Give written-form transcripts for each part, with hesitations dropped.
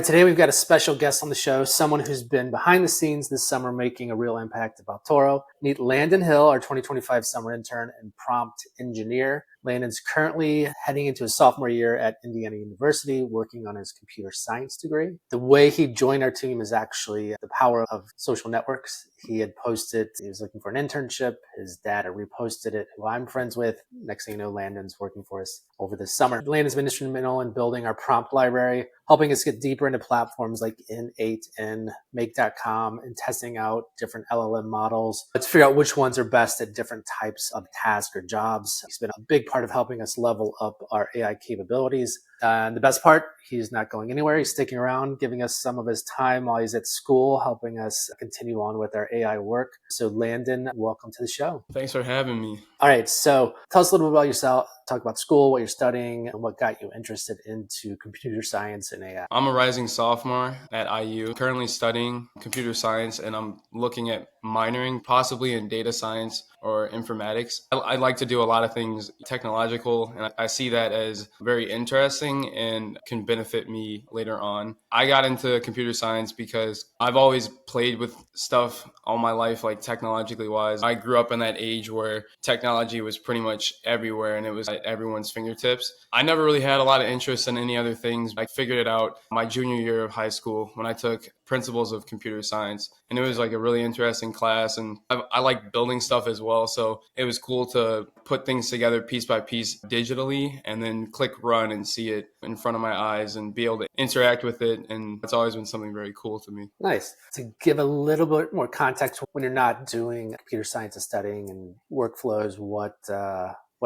Today we've got a special guest on the show, someone who's been behind the scenes this summer making a real impact at Baltoro. Meet Landon Hill, our 2025 summer intern and prompt engineer. Landon's currently heading into his sophomore year at Indiana University, working on his computer science degree. The way he joined our team is actually the power of social networks. He had posted, he was looking for an internship. His dad had reposted it, who I'm friends with. Next thing you know, Landon's working for us over the summer. Landon's been instrumental in building our prompt library, helping us get deeper into platforms like N8 and Make.com and testing out different LLM models. Let's figure out which ones are best at different types of tasks or jobs. He's been a big part of helping us level up our AI capabilities. And the best part, he's not going anywhere. He's sticking around, giving us some of his time while he's at school, helping us continue on with our AI work. So Landon, welcome to the show. Thanks for having me. All right, so tell us a little bit about yourself. Talk about school, what you're studying, and what got you interested into computer science and AI. I'm a rising sophomore at IU, currently studying computer science, and I'm looking at minoring possibly in data science or informatics. I like to do a lot of things technological, and I see that as very interesting and can benefit me later on. I got into computer science because I've always played with stuff all my life, like technologically wise. I grew up in that age where technology was pretty much everywhere and it was at everyone's fingertips. I never really had a lot of interest in any other things. I figured it out my junior year of high school when I took principles of computer science, and it was like a really interesting class, and I like building stuff as well, so it was cool to put things together piece by piece digitally and then click run and see it in front of my eyes and be able to interact with it, and it's always been something very cool to me. Nice. To give a little bit more context, when you're not doing computer science and studying and workflows, what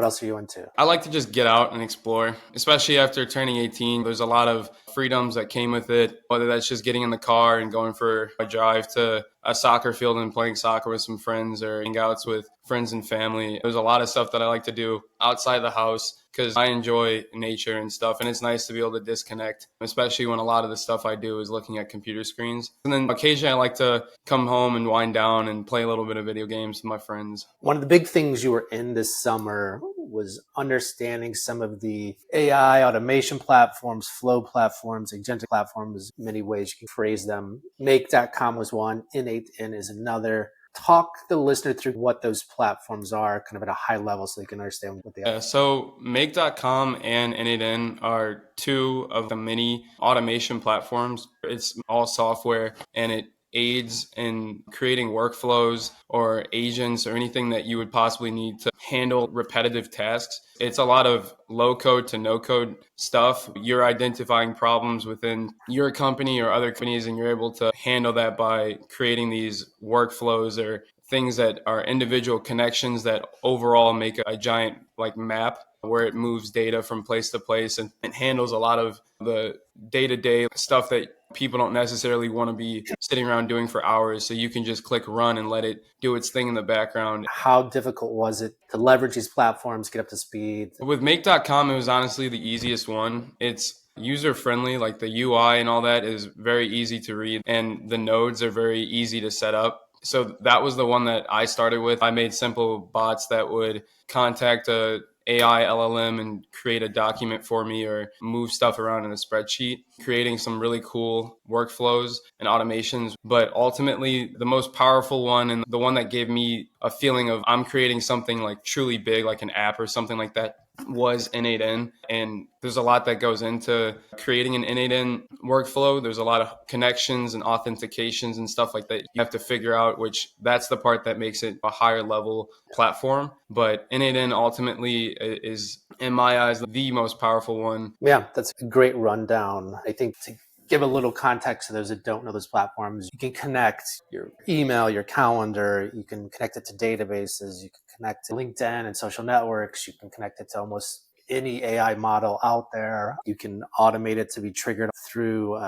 else are you into? I like to just get out and explore, especially after turning 18. There's a lot of freedoms that came with it, whether that's just getting in the car and going for a drive to a soccer field and playing soccer with some friends or hangouts with friends and family. There's a lot of stuff that I like to do outside the house because I enjoy nature and stuff, and it's nice to be able to disconnect, especially when a lot of the stuff I do is looking at computer screens. And then occasionally I like to come home and wind down and play a little bit of video games with my friends. One of the big things you were in this summer was understanding some of the AI automation platforms, flow platforms, agentic platforms, many ways you can phrase them. Make.com was one, N8N is another. Talk the listener through what those platforms are kind of at a high level so they can understand what they are. So Make.com and N8N are two of the many automation platforms. It's all software, and it aids in creating workflows or agents or anything that you would possibly need to handle repetitive tasks. It's a lot of low code to no code stuff. You're identifying problems within your company or other companies, and you're able to handle that by creating these workflows or things that are individual connections that overall make a giant like map where it moves data from place to place, and it handles a lot of the day-to-day stuff that people don't necessarily want to be sitting around doing for hours. So you can just click run and let it do its thing in the background. How difficult was it to leverage these platforms, get up to speed? With Make.com, it was honestly the easiest one. It's user-friendly, like the UI and all that is very easy to read, and the nodes are very easy to set up. So that was the one that I started with. I made simple bots that would contact a AI LLM and create a document for me or move stuff around in a spreadsheet, creating some really cool workflows and automations. But ultimately, the most powerful one and the one that gave me a feeling of I'm creating something like truly big, like an app or something like that, was N8N. And there's a lot that goes into creating an N8N workflow. There's a lot of connections and authentications and stuff like that you have to figure out, which that's the part that makes it a higher level platform. But N8N ultimately is, in my eyes, the most powerful one. Yeah, that's a great rundown. I think to give a little context to those that don't know those platforms, you can connect your email, your calendar, you can connect it to databases, you can connect to LinkedIn and social networks, you can connect it to almost any AI model out there. You can automate it to be triggered through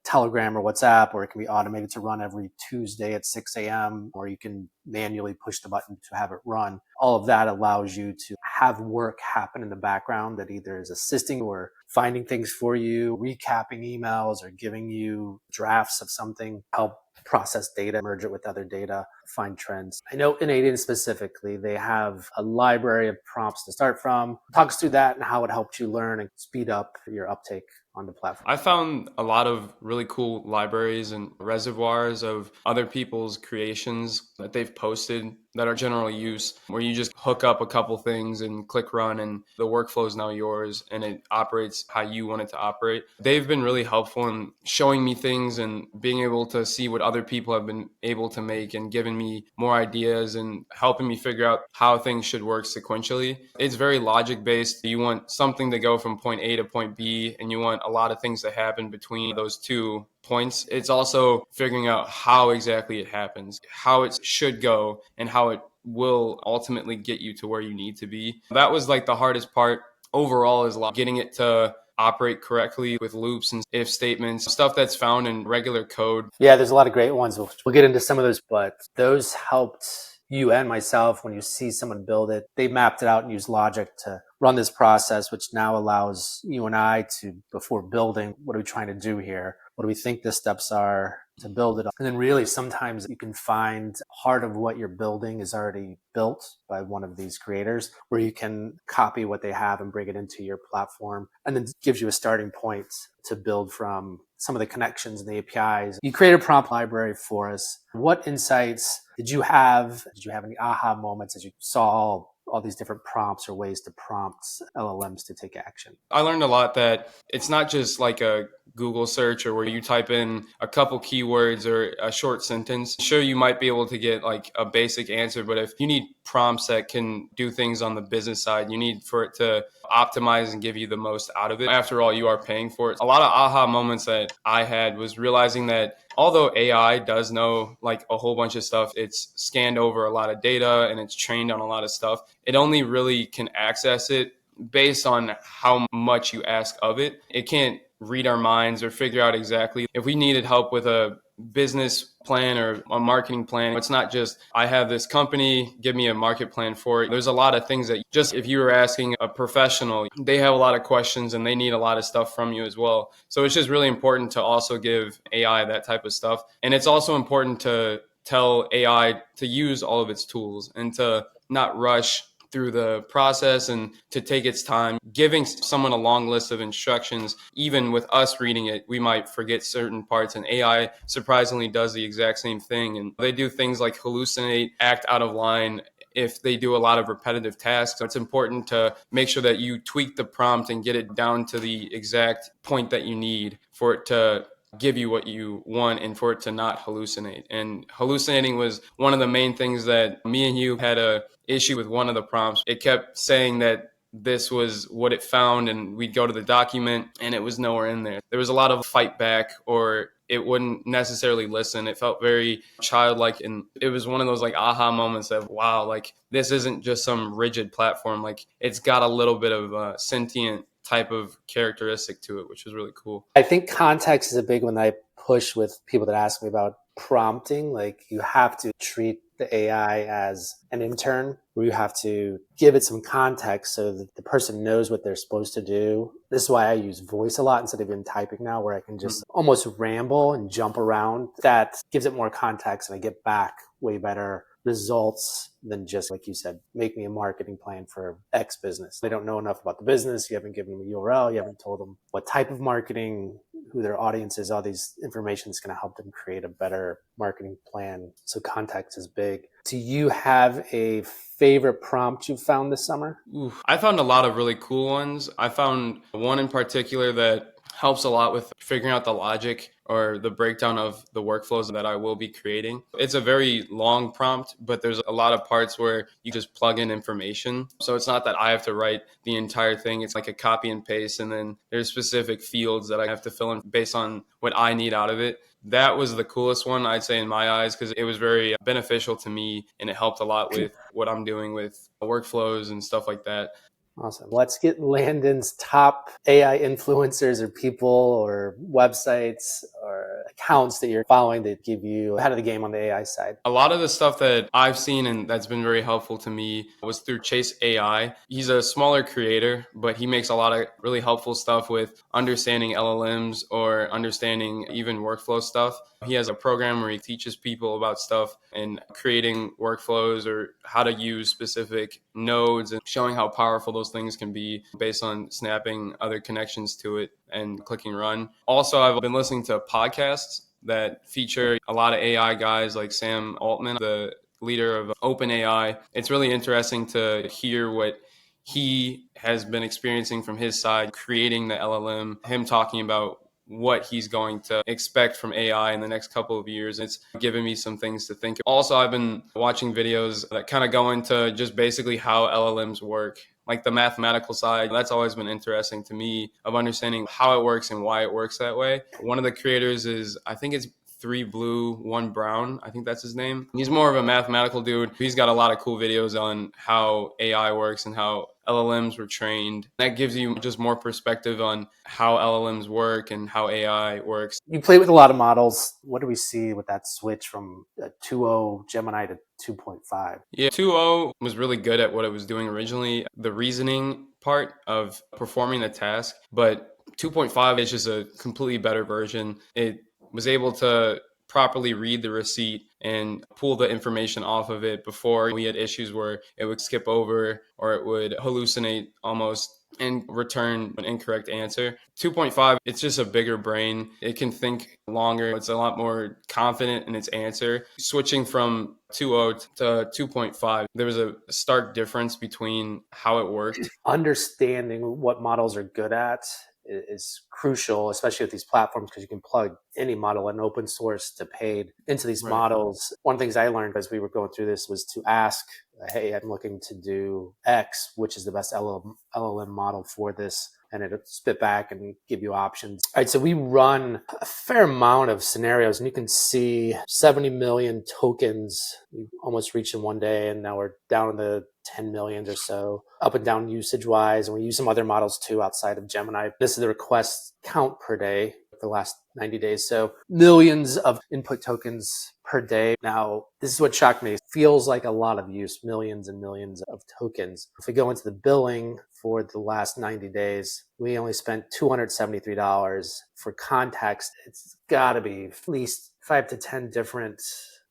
Telegram or WhatsApp, or it can be automated to run every Tuesday at 6 a.m., or you can manually push the button to have it run. All of that allows you to have work happen in the background that either is assisting or finding things for you, recapping emails, or giving you drafts of something, help process data, merge it with other data, find trends. I know in Aiden specifically, they have a library of prompts to start from. Talk us through that and how it helped you learn and speed up your uptake on the platform. I found a lot of really cool libraries and reservoirs of other people's creations that they've posted that are generally used, where you just hook up a couple things and click run and the workflow is now yours and it operates how you want it to operate. They've been really helpful in showing me things and being able to see what other people have been able to make and giving me more ideas and helping me figure out how things should work sequentially. It's very logic based. You want something to go from point A to point B, and you want a lot of things to happen between those 2 points. It's also figuring out how exactly it happens, how it should go, and how it will ultimately get you to where you need to be. That was like the hardest part overall, is getting it to operate correctly with loops and if statements, stuff that's found in regular code. Yeah, there's a lot of great ones. We'll get into some of those, but those helped you and myself when you see someone build it. They mapped it out and used logic to run this process, which now allows you and I to, before building, what are we trying to do here? What do we think the steps are to build it up? And then really sometimes you can find part of what you're building is already built by one of these creators, where you can copy what they have and bring it into your platform, and then gives you a starting point to build from some of the connections and the APIs. You created a prompt library for us. What insights did you have? Did you have any aha moments as you saw all these different prompts or ways to prompt LLMs to take action? I learned a lot that it's not just like a Google search or where you type in a couple keywords or a short sentence. Sure, you might be able to get like a basic answer, but if you need prompts that can do things on the business side, you need for it to optimize and give you the most out of it. After all, you are paying for it. A lot of aha moments that I had was realizing that although AI does know like a whole bunch of stuff, it's scanned over a lot of data and it's trained on a lot of stuff. It only really can access it based on how much you ask of it. It can't read our minds or figure out exactly. If we needed help with a business plan or a marketing plan, it's not just, I have this company, give me a market plan for it. There's a lot of things that just if you were asking a professional, they have a lot of questions and they need a lot of stuff from you as well. So it's just really important to also give AI that type of stuff. And it's also important to tell AI to use all of its tools and to not rush through the process and to take its time. Giving someone a long list of instructions, even with us reading it, we might forget certain parts, and AI surprisingly does the exact same thing. And they do things like hallucinate, act out of line if they do a lot of repetitive tasks. It's important to make sure that you tweak the prompt and get it down to the exact point that you need for it to give you what you want and for it to not hallucinate. And hallucinating was one of the main things that me and you had a issue with one of the prompts. It kept saying that this was what it found, and we'd go to the document and it was nowhere in there. There was a lot of fight back, or it wouldn't necessarily listen. It felt very childlike, and it was one of those like aha moments of, wow, like this isn't just some rigid platform. Like it's got a little bit of a sentient type of characteristic to it, which was really cool. I think context is a big one that I push with people that ask me about prompting. Like you have to treat the AI as an intern, where you have to give it some context so that the person knows what they're supposed to do. This is why I use voice a lot instead of even typing now, where I can just almost ramble and jump around. That gives it more context, and I get back way better results than just, like you said, make me a marketing plan for X business. They don't know enough about the business. You haven't given them a URL. You haven't told them what type of marketing, who their audience is. All these information is going to help them create a better marketing plan. So context is big. Do you have a favorite prompt you found this summer? I found a lot of really cool ones. I found one in particular that helps a lot with figuring out the logic or the breakdown of the workflows that I will be creating. It's a very long prompt, but there's a lot of parts where you just plug in information. So it's not that I have to write the entire thing. It's like a copy and paste, and then there's specific fields that I have to fill in based on what I need out of it. That was the coolest one, I'd say, in my eyes, because it was very beneficial to me and it helped a lot with what I'm doing with workflows and stuff like that. Awesome. Let's get Landon's top AI influencers or people or websites or accounts that you're following that give you ahead of the game on the AI side? A lot of the stuff that I've seen and that's been very helpful to me was through Chase AI. He's a smaller creator, but he makes a lot of really helpful stuff with understanding LLMs or understanding even workflow stuff. He has a program where he teaches people about stuff and creating workflows or how to use specific nodes and showing how powerful those things can be based on snapping other connections to it and clicking run. Also, I've been listening to podcasts that feature a lot of AI guys like Sam Altman, the leader of OpenAI. It's really interesting to hear what he has been experiencing from his side, creating the LLM, him talking about what he's going to expect from AI in the next couple of years. It's given me some things to think of. Also, I've been watching videos that kind of go into just basically how LLMs work, like the mathematical side. That's always been interesting to me of understanding how it works and why it works that way. One of the creators is, I think it's 3Blue 1Brown. I think that's his name. He's more of a mathematical dude. He's got a lot of cool videos on how AI works and how LLMs were trained. That gives you just more perspective on how LLMs work and how AI works. You play with a lot of models. What do we see with that switch from 2.0 Gemini to 2.5? Yeah, 2.0 was really good at what it was doing originally, the reasoning part of performing the task, but 2.5 is just a completely better version. It was able to properly read the receipt and pull the information off of it. Before, we had issues where it would skip over or it would hallucinate almost and return an incorrect answer. 2.5, it's just a bigger brain. It can think longer. It's a lot more confident in its answer. Switching from 2.0 to 2.5, there was a stark difference between how it worked. Understanding what models are good at is crucial, especially with these platforms, because you can plug any model in open source to paid into these models. One of the things I learned as we were going through this was to ask, hey, I'm looking to do X, which is the best LLM model for this. And it'll spit back and give you options. All right, so we run a fair amount of scenarios, and you can see 70 million tokens. We almost reached in one day, and now we're down in the 10 millions or so, up and down usage-wise. And we use some other models too outside of Gemini. This is the request count per day for the last 90 days. So millions of input tokens per day. Now, this is what shocked me. It feels like a lot of use, millions and millions of tokens. If we go into the billing for the last 90 days, we only spent $273. For context, it's got to be at least 5 to 10 different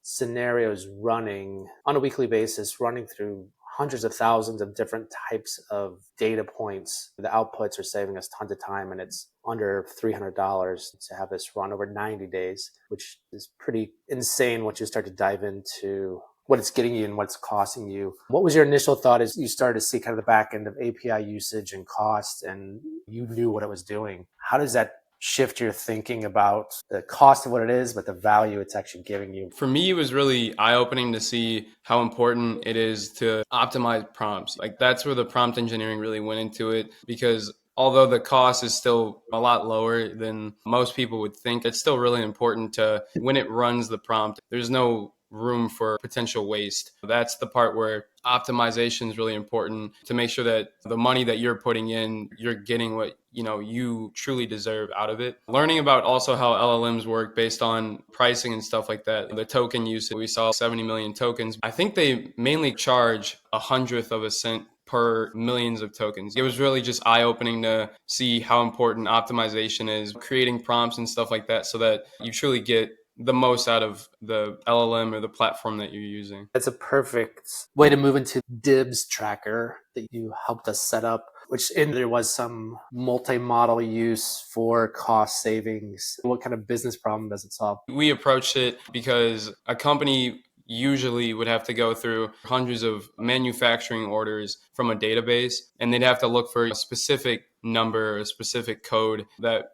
scenarios running on a weekly basis, running through hundreds of thousands of different types of data points. The outputs are saving us tons of time, and it's under $300 to have this run over 90 days, which is pretty insane once you start to dive into what it's getting you and what it's costing you. What was your initial thought as you started to see kind of the back end of API usage and cost, and you knew what it was doing? How does that shift your thinking about the cost of what it is, but the value it's actually giving you? For me, it was really eye-opening to see how important it is to optimize prompts. Like, that's where the prompt engineering really went into it, because although the cost is still a lot lower than most people would think, it's still really important to, when it runs the prompt, there's no room for potential waste. That's the part where optimization is really important to make sure that the money that you're putting in, you're getting what you truly deserve out of it. Learning about also how LLMs work based on pricing and stuff like that. The token usage, we saw 70 million tokens. I think they mainly charge 1/100th of a cent per millions of tokens. It was really just eye-opening to see how important optimization is, creating prompts and stuff like that so that you truly get the most out of the LLM or the platform that you're using. That's a perfect way to move into Dibs tracker that you helped us set up, which there was some multi-model use for cost savings. What kind of business problem does it solve? We approached it because a company usually would have to go through hundreds of manufacturing orders from a database, and they'd have to look for a specific number, a specific code that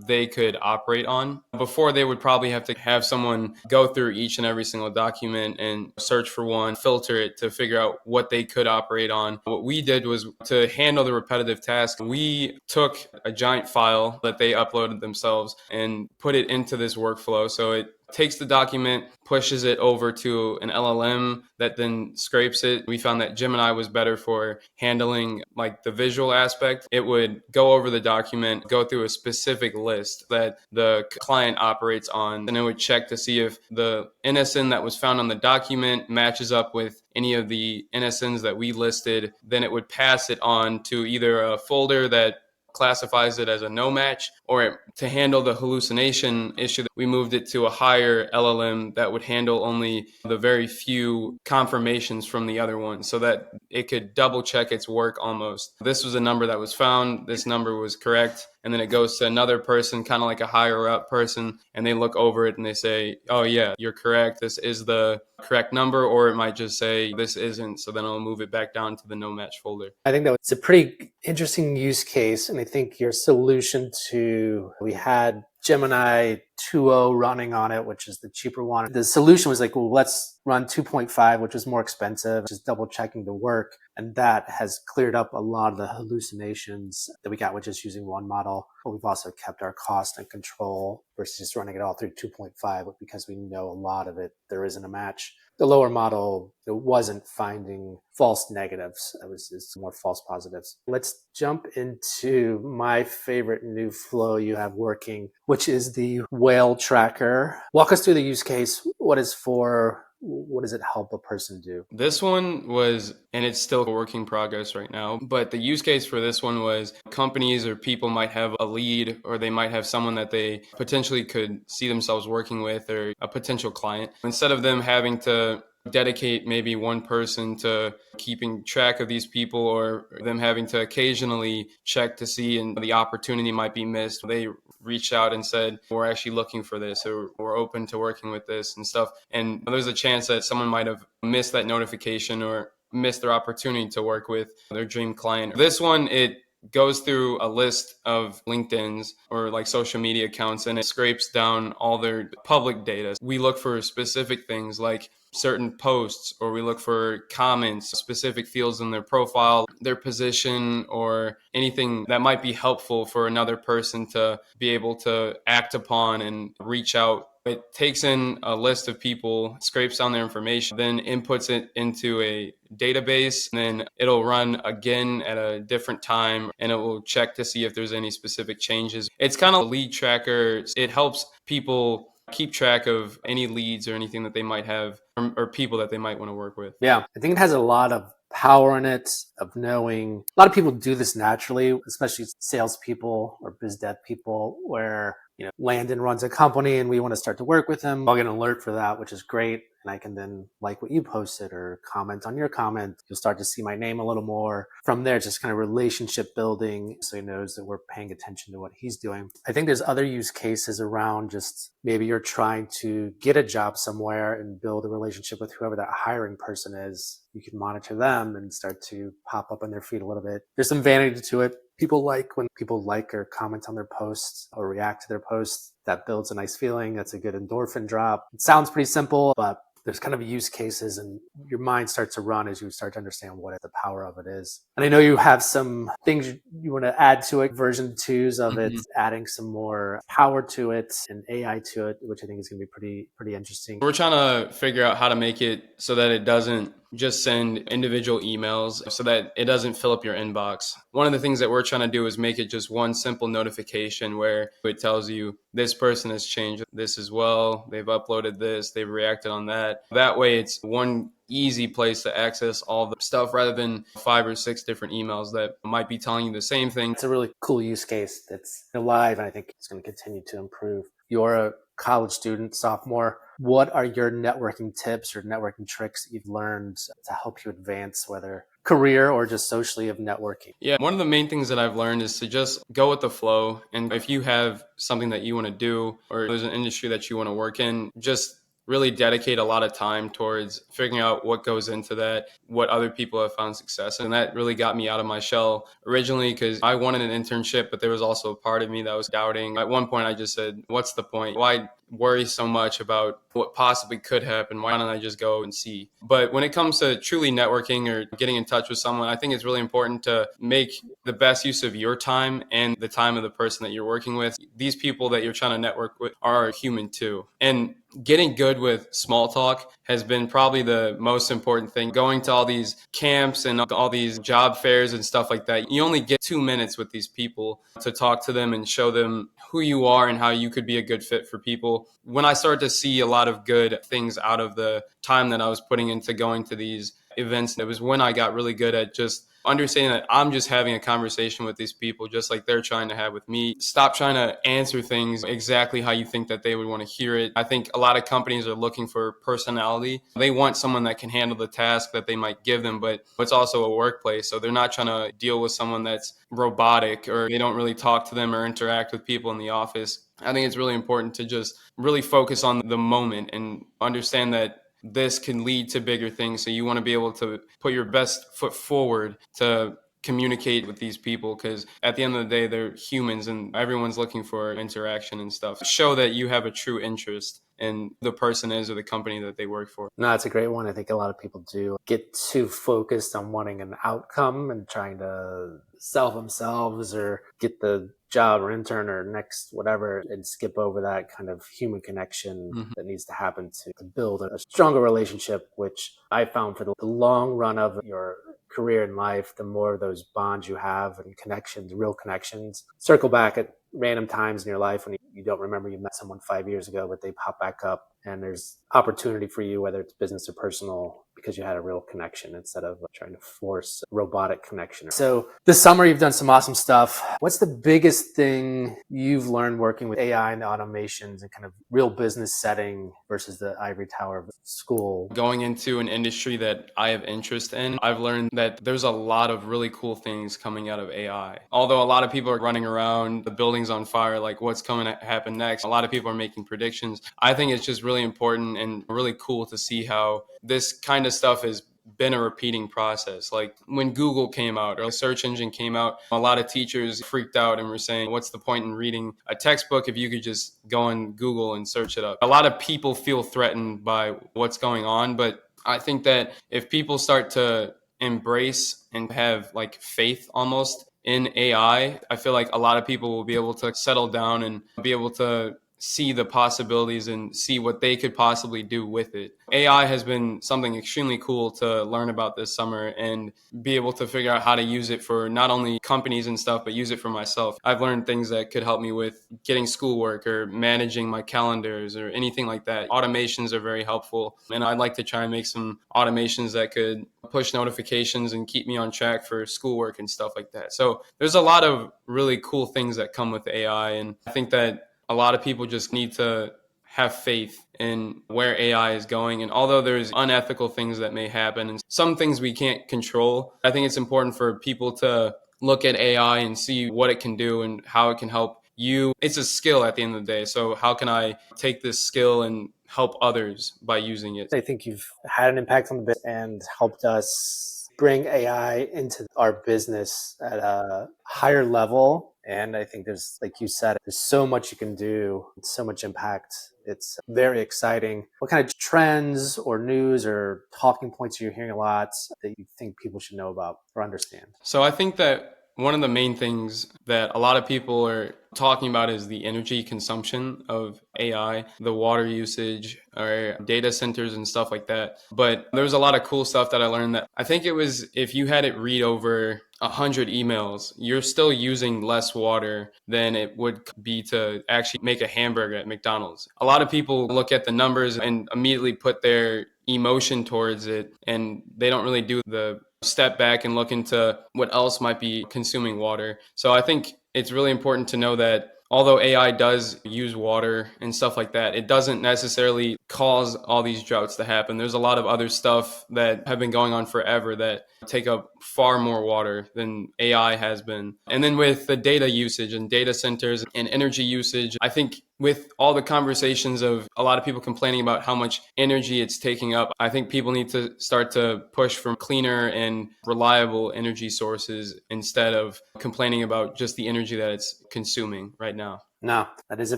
they could operate on. Before, they would probably have to have someone go through each and every single document and search for one, filter it to figure out what they could operate on. What we did was, to handle the repetitive task, we took a giant file that they uploaded themselves and put it into this workflow. So it takes the document, pushes it over to an LLM that then scrapes it. We found that Gemini was better for handling like the visual aspect. It would go over the document, go through a specific list that the client operates on, and it would check to see if the NSN that was found on the document matches up with any of the NSNs that we listed. Then it would pass it on to either a folder that classifies it as a no match, or to handle the hallucination issue, we moved it to a higher LLM that would handle only the very few confirmations from the other one so that it could double check its work almost. This was a number that was found, this number was correct, and then it goes to another person, kind of like a higher up person, and they look over it and they say, oh yeah, you're correct, this is the correct number, or it might just say this isn't, so then I'll move it back down to the no match folder. I think that was a pretty interesting use case, and I think your solution to, we had Gemini 2.0 running on it, which is the cheaper one. The solution was like, well, let's run 2.5, which is more expensive, just double checking the work. And that has cleared up a lot of the hallucinations that we got with just using one model. But we've also kept our cost in control versus just running it all through 2.5, because we know a lot of it, there isn't a match. The lower model, it wasn't finding false negatives. It was just more false positives. Let's jump into my favorite new flow you have working, which is the whale tracker. Walk us through the use case. What is for? What does it help a person do? This one was, and it's still a work in progress right now, but the use case for this one was companies or people might have a lead, or they might have someone that they potentially could see themselves working with, or a potential client. Instead of them having to dedicate maybe one person to keeping track of these people, or them having to occasionally check to see and the opportunity might be missed, they reached out and said, we're actually looking for this, or we're open to working with this and stuff. And there's a chance that someone might have missed that notification or missed their opportunity to work with their dream client. This one, it goes through a list of LinkedIn's or like social media accounts, and it scrapes down all their public data. We look for specific things like certain posts, or we look for comments, specific fields in their profile, their position, or anything that might be helpful for another person to be able to act upon and reach out. It takes in a list of people, scrapes down their information, then inputs it into a database, and then it'll run again at a different time, and it will check to see if there's any specific changes. It's kind of a lead tracker. It helps people keep track of any leads or anything that they might have, or people that they might want to work with. Yeah, I think it has a lot of power in it, of knowing. A lot of people do this naturally, especially salespeople or biz dev people, where Landon runs a company and we want to start to work with him. I'll get an alert for that, which is great. And I can then like what you posted or comment on your comment. You'll start to see my name a little more. From there, just kind of relationship building, so he knows that we're paying attention to what he's doing. I think there's other use cases around just maybe you're trying to get a job somewhere and build a relationship with whoever that hiring person is. You can monitor them and start to pop up on their feed a little bit. There's some vanity to it. People like when people like or comment on their posts or react to their posts. That builds a nice feeling. That's a good endorphin drop. It sounds pretty simple, but there's kind of use cases, and your mind starts to run as you start to understand what the power of it is. And I know you have some things you want to add to it, version 2s of it, adding some more power to it and AI to it, which I think is going to be pretty interesting. We're trying to figure out how to make it so that it doesn't just send individual emails, so that it doesn't fill up your inbox. One of the things that we're trying to do is make it just one simple notification where it tells you this person has changed this as well, they've uploaded this, they've reacted on that. That way it's one easy place to access all the stuff, rather than 5 or 6 different emails that might be telling you the same thing. It's a really cool use case that's live, and I think it's going to continue to improve. You're a college student, sophomore. What are your networking tips or networking tricks that you've learned to help you advance, whether career or just socially, of networking? Yeah, one of the main things that I've learned is to just go with the flow. And if you have something that you want to do, or there's an industry that you want to work in, just really dedicate a lot of time towards figuring out what goes into that, what other people have found success. And that really got me out of my shell originally, because I wanted an internship, but there was also a part of me that was doubting. At one point, I just said, what's the point? Why worry so much about what possibly could happen. Why don't I just go and see? But when it comes to truly networking or getting in touch with someone, I think it's really important to make the best use of your time and the time of the person that you're working with. These people that you're trying to network with are human too. And getting good with small talk has been probably the most important thing. Going to all these camps and all these job fairs and stuff like that, you only get 2 minutes with these people to talk to them and show them who you are and how you could be a good fit for people. When I started to see a lot of good things out of the time that I was putting into going to these events, it was when I got really good at just understanding that I'm just having a conversation with these people just like they're trying to have with me. Stop trying to answer things exactly how you think that they would want to hear it. I think a lot of companies are looking for personality. They want someone that can handle the task that they might give them, but it's also a workplace. So they're not trying to deal with someone that's robotic or they don't really talk to them or interact with people in the office. I think it's really important to just really focus on the moment and understand that this can lead to bigger things. So you want to be able to put your best foot forward to communicate with these people, because at the end of the day, they're humans and everyone's looking for interaction and stuff. Show that you have a true interest in the person is or the company that they work for. No, that's a great one. I think a lot of people do get too focused on wanting an outcome and trying to sell themselves or get the job or intern or next whatever and skip over that kind of human connection that needs to happen to build a stronger relationship, which I found for the long run of your career in life, the more of those bonds you have and connections, real connections, circle back at random times in your life when you don't remember you met someone 5 years ago, but they pop back up and there's opportunity for you, whether it's business or personal, because you had a real connection instead of trying to force a robotic connection. So this summer, you've done some awesome stuff. What's the biggest thing you've learned working with AI and the automations and kind of real business setting versus the ivory tower of school? Going into an industry that I have interest in, I've learned that there's a lot of really cool things coming out of AI. Although a lot of people are running around, the building's on fire, like what's coming to happen next. A lot of people are making predictions. I think it's just really important and really cool to see how this kind of stuff has been a repeating process. Like when Google came out or a search engine came out, a lot of teachers freaked out and were saying, what's the point in reading a textbook if you could just go on Google and search it up? A lot of people feel threatened by what's going on, but I think that if people start to embrace and have like faith almost in AI, I feel like a lot of people will be able to settle down and be able to see the possibilities and see what they could possibly do with it. AI has been something extremely cool to learn about this summer and be able to figure out how to use it for not only companies and stuff, but use it for myself. I've learned things that could help me with getting schoolwork or managing my calendars or anything like that. Automations are very helpful. And I'd like to try and make some automations that could push notifications and keep me on track for schoolwork and stuff like that. So there's a lot of really cool things that come with AI. And I think that a lot of people just need to have faith in where AI is going. And although there's unethical things that may happen and some things we can't control, I think it's important for people to look at AI and see what it can do and how it can help you. It's a skill at the end of the day. So how can I take this skill and help others by using it? I think you've had an impact on the business and helped us bring AI into our business at a higher level. And I think there's, like you said, there's so much you can do, so much impact. It's very exciting. What kind of trends or news or talking points are you hearing a lot that you think people should know about or understand? So I think that one of the main things that a lot of people are talking about is the energy consumption of AI, the water usage, or data centers and stuff like that. But there's a lot of cool stuff that I learned that I think it was if you had it read over 100 emails, you're still using less water than it would be to actually make a hamburger at McDonald's. A lot of people look at the numbers and immediately put their emotion towards it, and they don't really do the step back and look into what else might be consuming water. So I think it's really important to know that although AI does use water and stuff like that, it doesn't necessarily cause all these droughts to happen. There's a lot of other stuff that have been going on forever that take up far more water than AI has been. And then with the data usage and data centers and energy usage, I think with all the conversations of a lot of people complaining about how much energy it's taking up, I think people need to start to push for cleaner and reliable energy sources instead of complaining about just the energy that it's consuming right now. No, that is a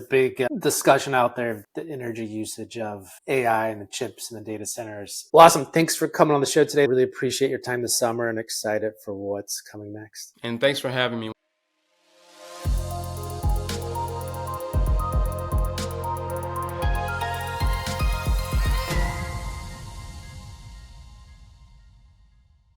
big discussion out there, the energy usage of AI and the chips and the data centers. Well, awesome. Thanks for coming on the show today. Really appreciate your time this summer and excited for what's coming next. And thanks for having me.